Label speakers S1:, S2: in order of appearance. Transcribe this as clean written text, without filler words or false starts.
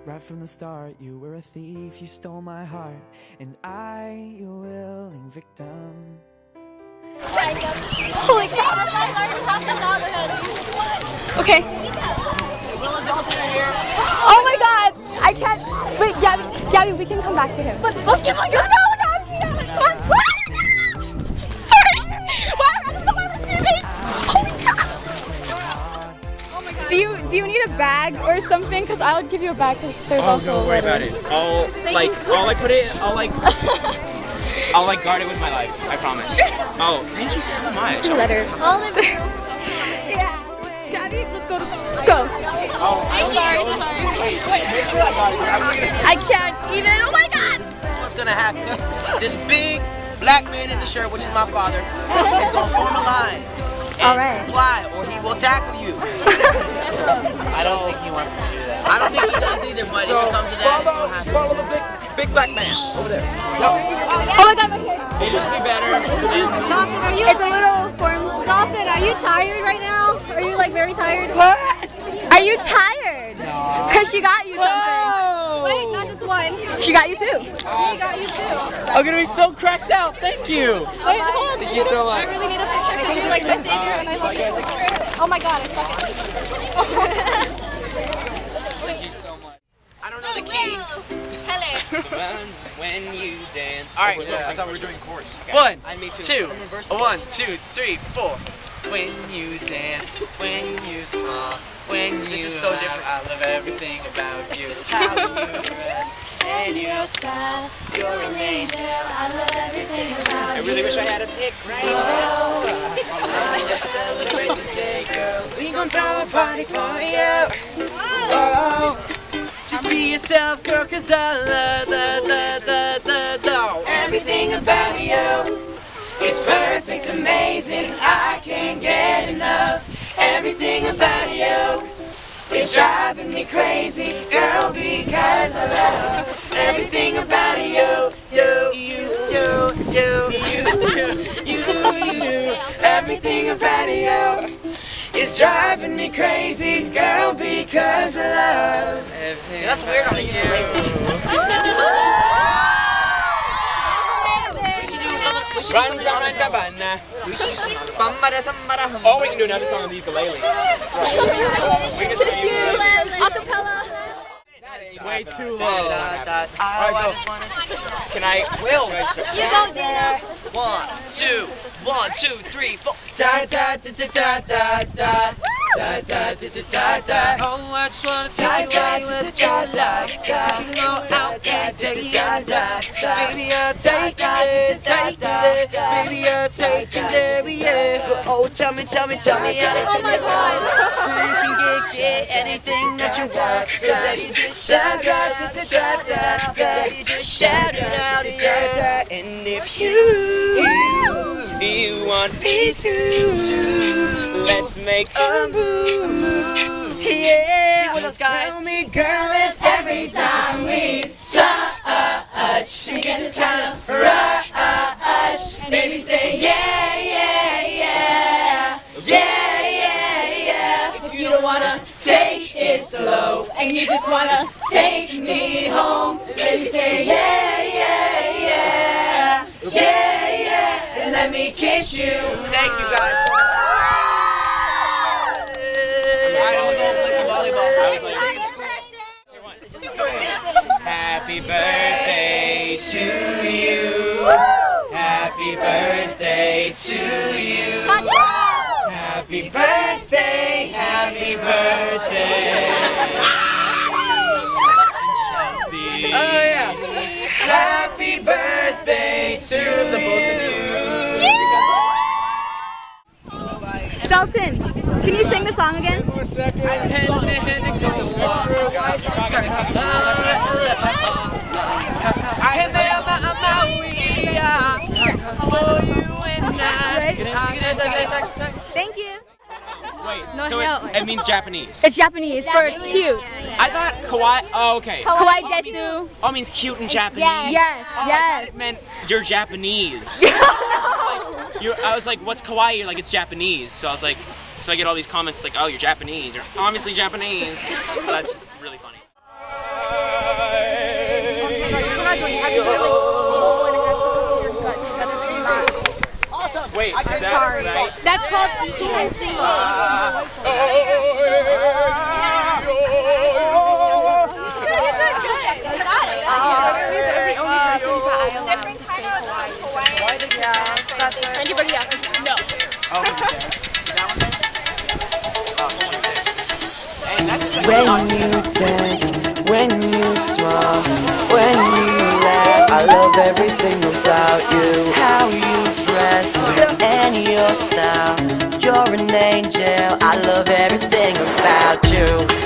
S1: Right from the start, you were a thief, you stole my heart, and I, your willing victim.
S2: Holy crap! Okay. Oh my god! I can't. Wait, Gabby, we can come back to him. But look at my god! Sorry! Wow, I don't know why we're screaming! Holy crap! Oh my god. Do you need a bag or something? Because I would give you a bag because there's also.
S3: Don't worry about it. I'll guard it with my life. I promise. Oh, thank you so much.
S2: Letter. Oliver. Yeah. Gabby, let's go. Let's go.
S3: Oh,
S2: I'm sorry.
S3: Wait, make sure I got it.
S2: I can't even. Oh my god!
S4: This is what's gonna happen. This big black man in the shirt, which is my father, is gonna form a line and comply, or he will tackle you.
S5: I don't think he wants to do that.
S4: I don't think he does either, but if it comes to that, it's gonna happen.
S3: Follow the big black man over there.
S2: Oh my god, my hair.
S3: It used to be better. So then...
S2: Dawson, are you? It's a little formal. Dawson, are you tired right now? Are you like very tired?
S4: What?
S2: Are you tired? No. Cause she got you something. Wait, not just one. She got you two. She got you two.
S3: I'm gonna be so cracked out. Thank you.
S2: Wait, hold on.
S3: Thank you so much.
S2: I really need a picture because you're like my savior and I love this. Oh my god, I suck at this.
S3: Thank you so much.
S4: I don't know the key.
S3: When you dance.
S4: All right,
S3: I thought we were doing chorus.
S5: One,
S4: Me too.
S5: two, 1, 2, 3, 4. When you dance, when you smile, when you
S4: This is so different.
S5: I love everything about you. How you dress and your style. You're an angel. I love everything about
S3: I really wish I had a pick right
S5: now. Let's celebrate today, girl.
S3: We gon' throw a party for you. Oh, just be yourself, girl, 'cause I love everything about you. It's perfect, amazing, I can't get enough. Everything about you is driving me crazy, girl, because I love everything about you. You. Everything about you is driving me crazy, girl, because I love everything.
S4: That's weird on you.
S3: Or we can do another song on the ukulele.
S2: Acapella.
S3: Way too long. Can I?
S2: You go, Dana.
S5: 1, 2, 1, 2, 3, 4.
S3: Da da da da da da da. Da da da da da da. Oh, I just wanna take you anywhere that you like. We can go out any day, da da. Baby, I'll take you there, baby, I'll take you there, yeah. Oh, tell me, how did you know you can get anything that you want? Daddy just da da da da da da. Daddy just shout it out, da da. And if you want me to, let's make a move, yeah.
S5: With us, guys.
S3: Tell me, girl, if every time we touch, you get this kind of rush, baby, say yeah, yeah, yeah, yeah, yeah, yeah. If you don't wanna take it slow, and you just wanna take me home, baby, say yeah, yeah, yeah, yeah, yeah, and let me kiss you.
S5: Thank you guys.
S3: Happy birthday to you. Happy birthday to you. Happy birthday, happy birthday. Oh yeah. Happy birthday to the both of you.
S2: Dalton, can you sing the song again? Thank you.
S3: Wait, so it means Japanese.
S2: It's Japanese for cute.
S3: I thought kawaii. Oh, okay.
S2: Kawaii desu.
S3: Oh, it means cute in Japanese.
S2: Yes,
S3: Oh, I thought it meant you're Japanese. I was like, what's kawaii? You're like, it's Japanese. So I was like, so I get all these comments like, oh, you're Japanese. You're obviously Japanese. That's really funny.
S4: Awesome.
S5: Wait, is that right?
S2: That's called equal. Anybody else? No.
S1: When you dance, when you smile, when you laugh, I love everything about you. How you dress and your style, you're an angel. I love everything about you.